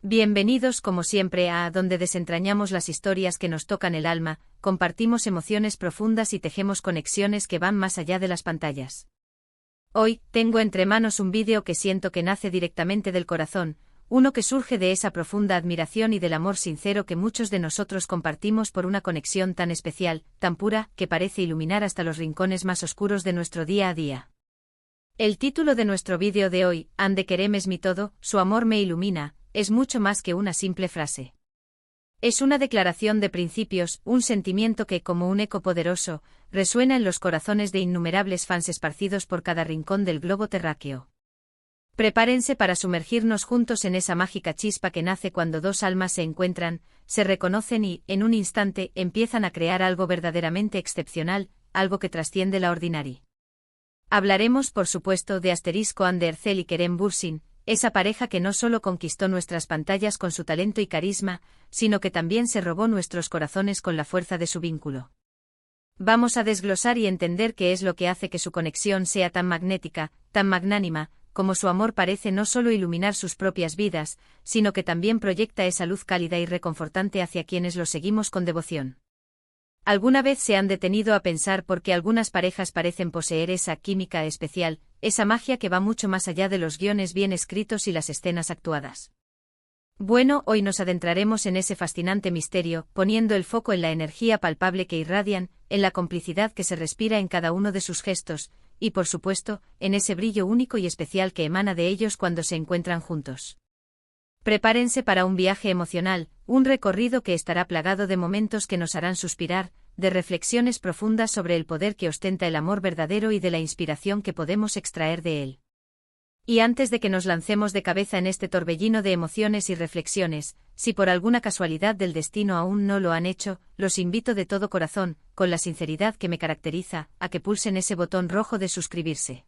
Bienvenidos como siempre a donde desentrañamos las historias que nos tocan el alma, compartimos emociones profundas y tejemos conexiones que van más allá de las pantallas. Hoy, tengo entre manos un vídeo que siento que nace directamente del corazón, uno que surge de esa profunda admiración y del amor sincero que muchos de nosotros compartimos por una conexión tan especial, tan pura, que parece iluminar hasta los rincones más oscuros de nuestro día a día. El título de nuestro vídeo de hoy, Ande Kerem es mi todo, su amor me ilumina, es mucho más que una simple frase. Es una declaración de principios, un sentimiento que, como un eco poderoso, resuena en los corazones de innumerables fans esparcidos por cada rincón del globo terráqueo. Prepárense para sumergirnos juntos en esa mágica chispa que nace cuando dos almas se encuentran, se reconocen y, en un instante, empiezan a crear algo verdaderamente excepcional, algo que trasciende la ordinaria. Hablaremos, por supuesto, de Ande Erçel y Kerem Bürsin, esa pareja que no solo conquistó nuestras pantallas con su talento y carisma, sino que también se robó nuestros corazones con la fuerza de su vínculo. Vamos a desglosar y entender qué es lo que hace que su conexión sea tan magnética, tan magnánima, como su amor parece no solo iluminar sus propias vidas, sino que también proyecta esa luz cálida y reconfortante hacia quienes lo seguimos con devoción. ¿Alguna vez se han detenido a pensar por qué algunas parejas parecen poseer esa química especial, esa magia que va mucho más allá de los guiones bien escritos y las escenas actuadas? Bueno, hoy nos adentraremos en ese fascinante misterio, poniendo el foco en la energía palpable que irradian, en la complicidad que se respira en cada uno de sus gestos, y por supuesto, en ese brillo único y especial que emana de ellos cuando se encuentran juntos. Prepárense para un viaje emocional, un recorrido que estará plagado de momentos que nos harán suspirar, de reflexiones profundas sobre el poder que ostenta el amor verdadero y de la inspiración que podemos extraer de él. Y antes de que nos lancemos de cabeza en este torbellino de emociones y reflexiones, si por alguna casualidad del destino aún no lo han hecho, los invito de todo corazón, con la sinceridad que me caracteriza, a que pulsen ese botón rojo de suscribirse.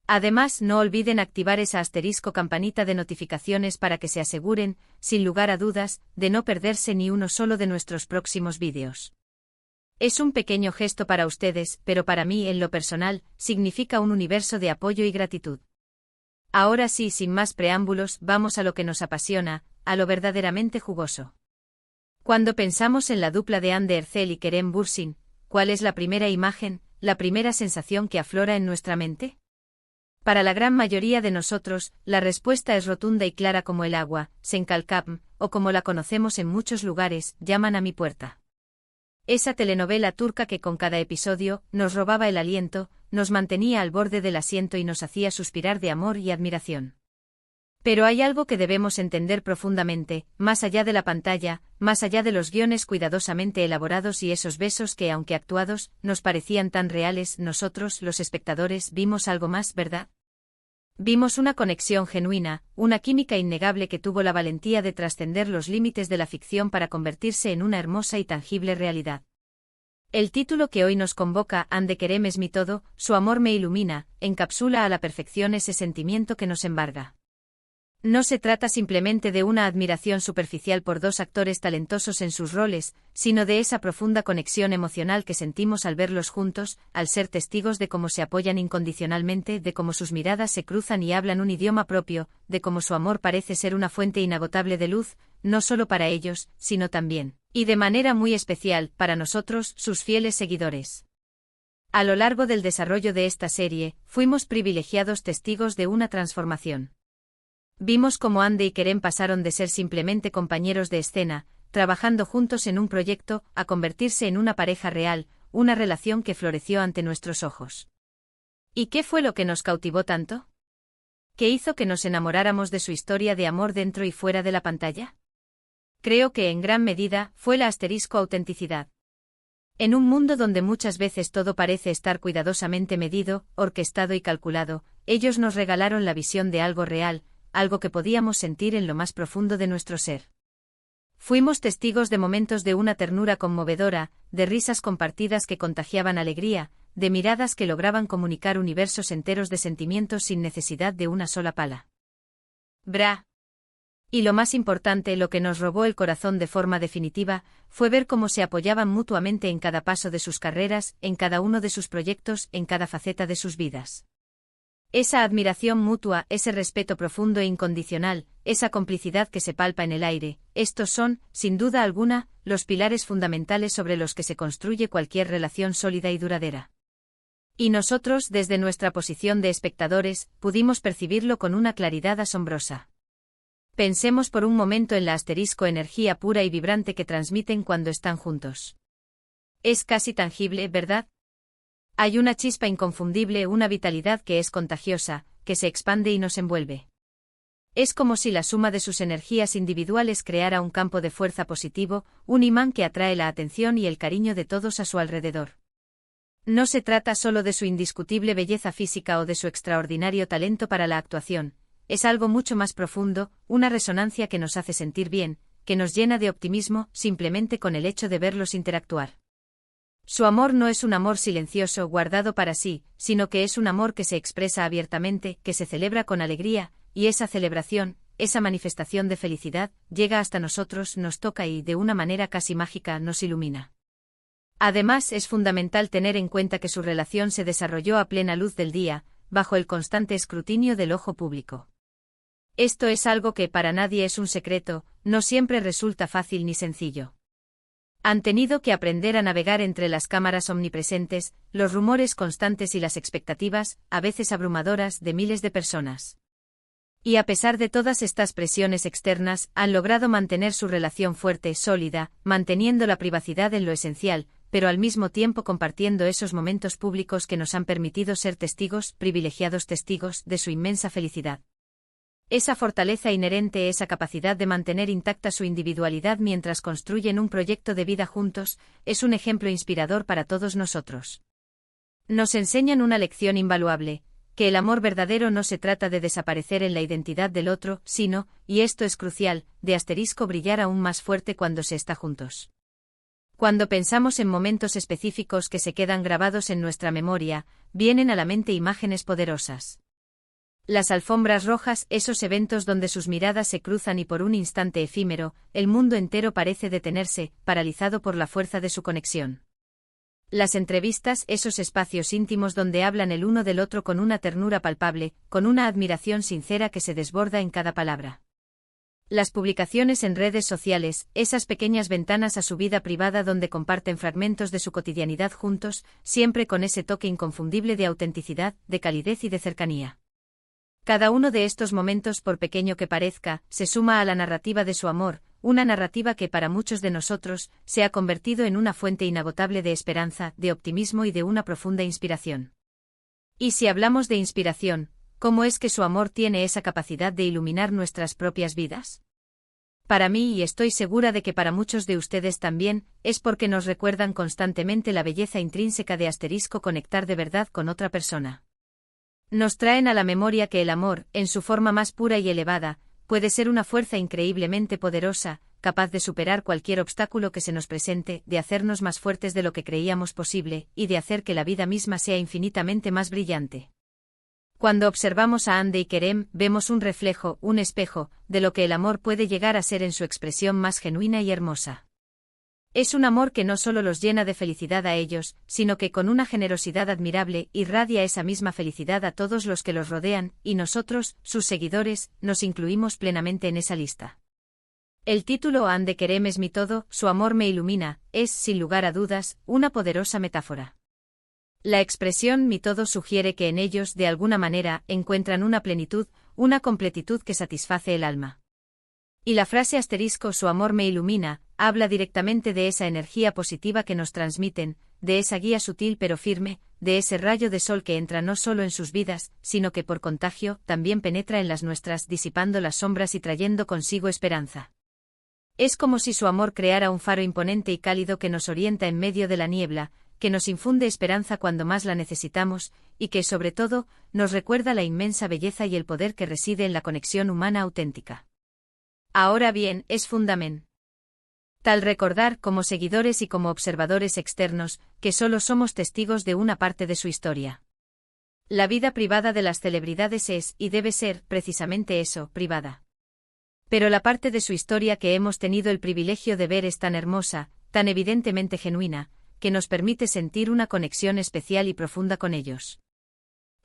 Además, no olviden activar esa asterisco campanita de notificaciones para que se aseguren, sin lugar a dudas, de no perderse ni uno solo de nuestros próximos vídeos. Es un pequeño gesto para ustedes, pero para mí, en lo personal, significa un universo de apoyo y gratitud. Ahora sí, sin más preámbulos, vamos a lo que nos apasiona, a lo verdaderamente jugoso. Cuando pensamos en la dupla de Ande Erçel y Kerem Bürsin, ¿cuál es la primera imagen, la primera sensación que aflora en nuestra mente? Para la gran mayoría de nosotros, la respuesta es rotunda y clara como el agua, Senkalkam, o como la conocemos en muchos lugares, llaman a mi puerta. Esa telenovela turca que con cada episodio nos robaba el aliento, nos mantenía al borde del asiento y nos hacía suspirar de amor y admiración. Pero hay algo que debemos entender profundamente, más allá de la pantalla, más allá de los guiones cuidadosamente elaborados y esos besos que, aunque actuados, nos parecían tan reales, nosotros, los espectadores, vimos algo más, ¿verdad? Vimos una conexión genuina, una química innegable que tuvo la valentía de trascender los límites de la ficción para convertirse en una hermosa y tangible realidad. El título que hoy nos convoca, Ande Kerem es mi todo, su amor me ilumina, encapsula a la perfección ese sentimiento que nos embarga. No se trata simplemente de una admiración superficial por dos actores talentosos en sus roles, sino de esa profunda conexión emocional que sentimos al verlos juntos, al ser testigos de cómo se apoyan incondicionalmente, de cómo sus miradas se cruzan y hablan un idioma propio, de cómo su amor parece ser una fuente inagotable de luz, no solo para ellos, sino también, y de manera muy especial, para nosotros, sus fieles seguidores. A lo largo del desarrollo de esta serie, fuimos privilegiados testigos de una transformación. Vimos cómo Ande y Kerem pasaron de ser simplemente compañeros de escena, trabajando juntos en un proyecto, a convertirse en una pareja real, una relación que floreció ante nuestros ojos. ¿Y qué fue lo que nos cautivó tanto? ¿Qué hizo que nos enamoráramos de su historia de amor dentro y fuera de la pantalla? Creo que en gran medida fue la autenticidad. En un mundo donde muchas veces todo parece estar cuidadosamente medido, orquestado y calculado, ellos nos regalaron la visión de algo real, algo que podíamos sentir en lo más profundo de nuestro ser. Fuimos testigos de momentos de una ternura conmovedora, de risas compartidas que contagiaban alegría, de miradas que lograban comunicar universos enteros de sentimientos sin necesidad de una sola palabra. Y lo más importante, lo que nos robó el corazón de forma definitiva, fue ver cómo se apoyaban mutuamente en cada paso de sus carreras, en cada uno de sus proyectos, en cada faceta de sus vidas. Esa admiración mutua, ese respeto profundo e incondicional, esa complicidad que se palpa en el aire, estos son, sin duda alguna, los pilares fundamentales sobre los que se construye cualquier relación sólida y duradera. Y nosotros, desde nuestra posición de espectadores, pudimos percibirlo con una claridad asombrosa. Pensemos por un momento en la energía pura y vibrante que transmiten cuando están juntos. Es casi tangible, ¿verdad? Hay una chispa inconfundible, una vitalidad que es contagiosa, que se expande y nos envuelve. Es como si la suma de sus energías individuales creara un campo de fuerza positivo, un imán que atrae la atención y el cariño de todos a su alrededor. No se trata solo de su indiscutible belleza física o de su extraordinario talento para la actuación, es algo mucho más profundo, una resonancia que nos hace sentir bien, que nos llena de optimismo simplemente con el hecho de verlos interactuar. Su amor no es un amor silencioso guardado para sí, sino que es un amor que se expresa abiertamente, que se celebra con alegría, y esa celebración, esa manifestación de felicidad, llega hasta nosotros, nos toca y, de una manera casi mágica, nos ilumina. Además, es fundamental tener en cuenta que su relación se desarrolló a plena luz del día, bajo el constante escrutinio del ojo público. Esto es algo que para nadie es un secreto, no siempre resulta fácil ni sencillo. Han tenido que aprender a navegar entre las cámaras omnipresentes, los rumores constantes y las expectativas, a veces abrumadoras, de miles de personas. Y a pesar de todas estas presiones externas, han logrado mantener su relación fuerte, sólida, manteniendo la privacidad en lo esencial, pero al mismo tiempo compartiendo esos momentos públicos que nos han permitido ser testigos, privilegiados testigos, de su inmensa felicidad. Esa fortaleza inherente, esa capacidad de mantener intacta su individualidad mientras construyen un proyecto de vida juntos, es un ejemplo inspirador para todos nosotros. Nos enseñan una lección invaluable, que el amor verdadero no se trata de desaparecer en la identidad del otro, sino, y esto es crucial, de brillar aún más fuerte cuando se está juntos. Cuando pensamos en momentos específicos que se quedan grabados en nuestra memoria, vienen a la mente imágenes poderosas. Las alfombras rojas, esos eventos donde sus miradas se cruzan y por un instante efímero, el mundo entero parece detenerse, paralizado por la fuerza de su conexión. Las entrevistas, esos espacios íntimos donde hablan el uno del otro con una ternura palpable, con una admiración sincera que se desborda en cada palabra. Las publicaciones en redes sociales, esas pequeñas ventanas a su vida privada donde comparten fragmentos de su cotidianidad juntos, siempre con ese toque inconfundible de autenticidad, de calidez y de cercanía. Cada uno de estos momentos, por pequeño que parezca, se suma a la narrativa de su amor, una narrativa que para muchos de nosotros se ha convertido en una fuente inagotable de esperanza, de optimismo y de una profunda inspiración. Y si hablamos de inspiración, ¿cómo es que su amor tiene esa capacidad de iluminar nuestras propias vidas? Para mí, y estoy segura de que para muchos de ustedes también, es porque nos recuerdan constantemente la belleza intrínseca de conectar de verdad con otra persona. Nos traen a la memoria que el amor, en su forma más pura y elevada, puede ser una fuerza increíblemente poderosa, capaz de superar cualquier obstáculo que se nos presente, de hacernos más fuertes de lo que creíamos posible, y de hacer que la vida misma sea infinitamente más brillante. Cuando observamos a Hande y Kerem, vemos un reflejo, un espejo, de lo que el amor puede llegar a ser en su expresión más genuina y hermosa. Es un amor que no solo los llena de felicidad a ellos, sino que con una generosidad admirable irradia esa misma felicidad a todos los que los rodean, y nosotros, sus seguidores, nos incluimos plenamente en esa lista. El título Hande Kerem es mi todo, su amor me ilumina, es, sin lugar a dudas, una poderosa metáfora. La expresión mi todo sugiere que en ellos, de alguna manera, encuentran una plenitud, una completitud que satisface el alma. Y la frase su amor me ilumina, habla directamente de esa energía positiva que nos transmiten, de esa guía sutil pero firme, de ese rayo de sol que entra no solo en sus vidas, sino que por contagio también penetra en las nuestras, disipando las sombras y trayendo consigo esperanza. Es como si su amor creara un faro imponente y cálido que nos orienta en medio de la niebla, que nos infunde esperanza cuando más la necesitamos, y que, sobre todo, nos recuerda la inmensa belleza y el poder que reside en la conexión humana auténtica. Ahora bien, es fundamental recordar, como seguidores y como observadores externos, que solo somos testigos de una parte de su historia. La vida privada de las celebridades es, y debe ser, precisamente eso, privada. Pero la parte de su historia que hemos tenido el privilegio de ver es tan hermosa, tan evidentemente genuina, que nos permite sentir una conexión especial y profunda con ellos.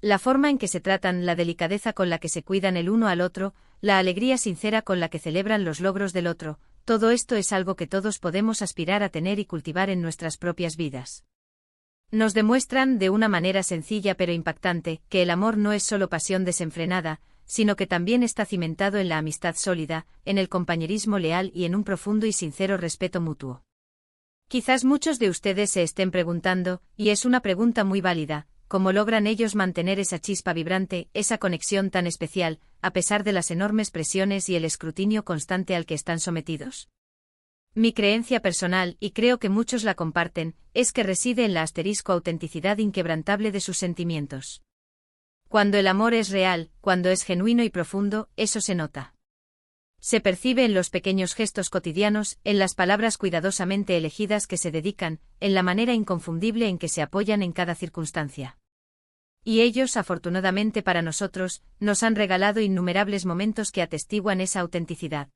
La forma en que se tratan, la delicadeza con la que se cuidan el uno al otro, la alegría sincera con la que celebran los logros del otro, todo esto es algo que todos podemos aspirar a tener y cultivar en nuestras propias vidas. Nos demuestran, de una manera sencilla pero impactante, que el amor no es solo pasión desenfrenada, sino que también está cimentado en la amistad sólida, en el compañerismo leal y en un profundo y sincero respeto mutuo. Quizás muchos de ustedes se estén preguntando, y es una pregunta muy válida, ¿cómo logran ellos mantener esa chispa vibrante, esa conexión tan especial, a pesar de las enormes presiones y el escrutinio constante al que están sometidos? Mi creencia personal, y creo que muchos la comparten, es que reside en la autenticidad inquebrantable de sus sentimientos. Cuando el amor es real, cuando es genuino y profundo, eso se nota. Se percibe en los pequeños gestos cotidianos, en las palabras cuidadosamente elegidas que se dedican, en la manera inconfundible en que se apoyan en cada circunstancia. Y ellos, afortunadamente para nosotros, nos han regalado innumerables momentos que atestiguan esa autenticidad.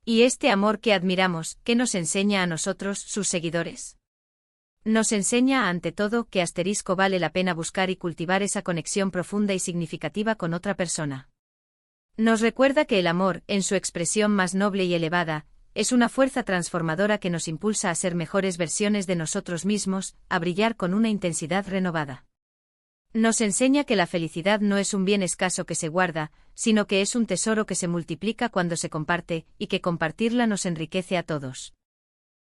¿Y este amor que admiramos, qué nos enseña a nosotros, sus seguidores? Nos enseña, ante todo, que vale la pena buscar y cultivar esa conexión profunda y significativa con otra persona. Nos recuerda que el amor, en su expresión más noble y elevada, es una fuerza transformadora que nos impulsa a ser mejores versiones de nosotros mismos, a brillar con una intensidad renovada. Nos enseña que la felicidad no es un bien escaso que se guarda, sino que es un tesoro que se multiplica cuando se comparte, y que compartirla nos enriquece a todos.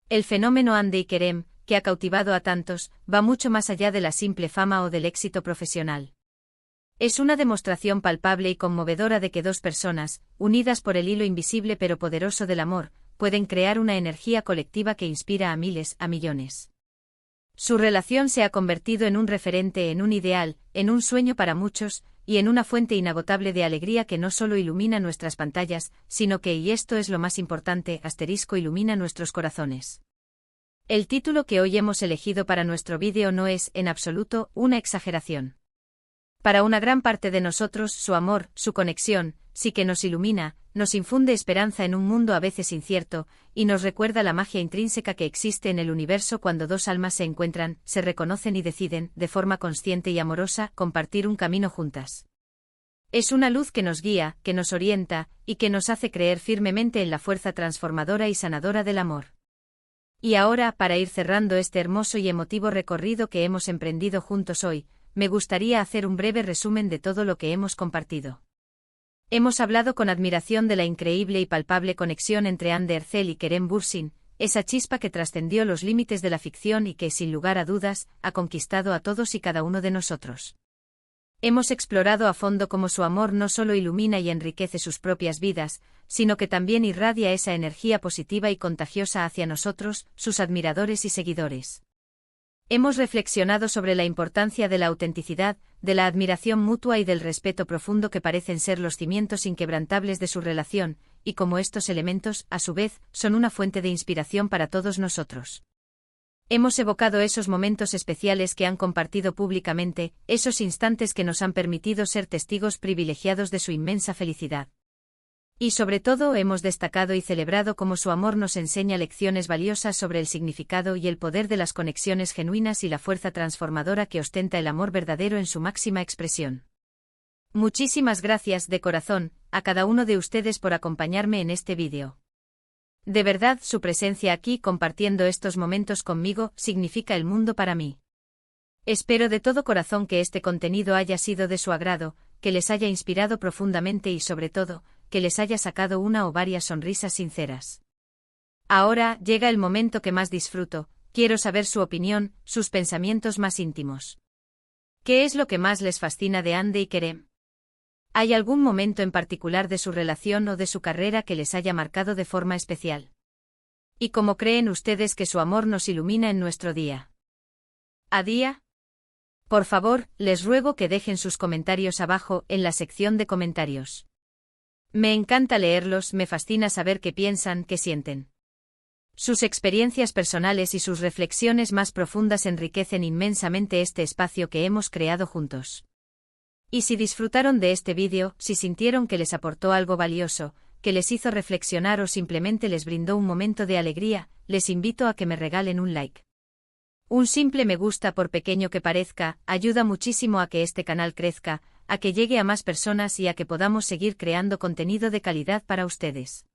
El fenómeno Ande y Kerem, que ha cautivado a tantos, va mucho más allá de la simple fama o del éxito profesional. Es una demostración palpable y conmovedora de que dos personas, unidas por el hilo invisible pero poderoso del amor, pueden crear una energía colectiva que inspira a miles, a millones. Su relación se ha convertido en un referente, en un ideal, en un sueño para muchos, y en una fuente inagotable de alegría que no solo ilumina nuestras pantallas, sino que, y esto es lo más importante, ilumina nuestros corazones. El título que hoy hemos elegido para nuestro vídeo no es, en absoluto, una exageración. Para una gran parte de nosotros, su amor, su conexión, sí que nos ilumina, nos infunde esperanza en un mundo a veces incierto, y nos recuerda la magia intrínseca que existe en el universo cuando dos almas se encuentran, se reconocen y deciden, de forma consciente y amorosa, compartir un camino juntas. Es una luz que nos guía, que nos orienta, y que nos hace creer firmemente en la fuerza transformadora y sanadora del amor. Y ahora, para ir cerrando este hermoso y emotivo recorrido que hemos emprendido juntos hoy, me gustaría hacer un breve resumen de todo lo que hemos compartido. Hemos hablado con admiración de la increíble y palpable conexión entre Hande Erçel y Kerem Bürsin, esa chispa que trascendió los límites de la ficción y que, sin lugar a dudas, ha conquistado a todos y cada uno de nosotros. Hemos explorado a fondo cómo su amor no solo ilumina y enriquece sus propias vidas, sino que también irradia esa energía positiva y contagiosa hacia nosotros, sus admiradores y seguidores. Hemos reflexionado sobre la importancia de la autenticidad, de la admiración mutua y del respeto profundo que parecen ser los cimientos inquebrantables de su relación, y cómo estos elementos, a su vez, son una fuente de inspiración para todos nosotros. Hemos evocado esos momentos especiales que han compartido públicamente, esos instantes que nos han permitido ser testigos privilegiados de su inmensa felicidad. Y sobre todo hemos destacado y celebrado cómo su amor nos enseña lecciones valiosas sobre el significado y el poder de las conexiones genuinas y la fuerza transformadora que ostenta el amor verdadero en su máxima expresión. Muchísimas gracias de corazón a cada uno de ustedes por acompañarme en este vídeo. De verdad, su presencia aquí compartiendo estos momentos conmigo significa el mundo para mí. Espero de todo corazón que este contenido haya sido de su agrado, que les haya inspirado profundamente y sobre todo, que les haya sacado una o varias sonrisas sinceras. Ahora llega el momento que más disfruto, quiero saber su opinión, sus pensamientos más íntimos. ¿Qué es lo que más les fascina de Hande y Kerem? ¿Hay algún momento en particular de su relación o de su carrera que les haya marcado de forma especial? ¿Y cómo creen ustedes que su amor nos ilumina en nuestro día a día? Por favor, les ruego que dejen sus comentarios abajo, en la sección de comentarios. Me encanta leerlos, me fascina saber qué piensan, qué sienten. Sus experiencias personales y sus reflexiones más profundas enriquecen inmensamente este espacio que hemos creado juntos. Y si disfrutaron de este vídeo, si sintieron que les aportó algo valioso, que les hizo reflexionar o simplemente les brindó un momento de alegría, les invito a que me regalen un like. Un simple me gusta, por pequeño que parezca, ayuda muchísimo a que este canal crezca, a que llegue a más personas y a que podamos seguir creando contenido de calidad para ustedes.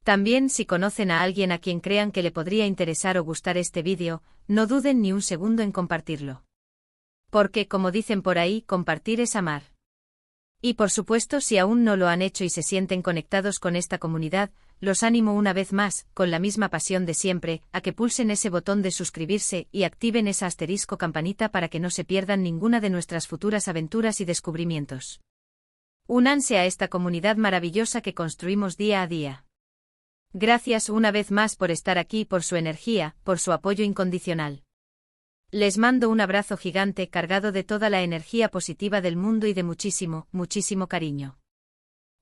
También, si conocen a alguien a quien crean que le podría interesar o gustar este vídeo, no duden ni un segundo en compartirlo. Porque, como dicen por ahí, compartir es amar. Y por supuesto, si aún no lo han hecho y se sienten conectados con esta comunidad, los animo una vez más, con la misma pasión de siempre, a que pulsen ese botón de suscribirse y activen esa asterisco campanita para que no se pierdan ninguna de nuestras futuras aventuras y descubrimientos. Únanse a esta comunidad maravillosa que construimos día a día. Gracias una vez más por estar aquí, por su energía, por su apoyo incondicional. Les mando un abrazo gigante cargado de toda la energía positiva del mundo y de muchísimo, muchísimo cariño.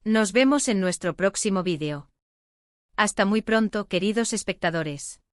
Nos vemos en nuestro próximo vídeo. Hasta muy pronto, queridos espectadores.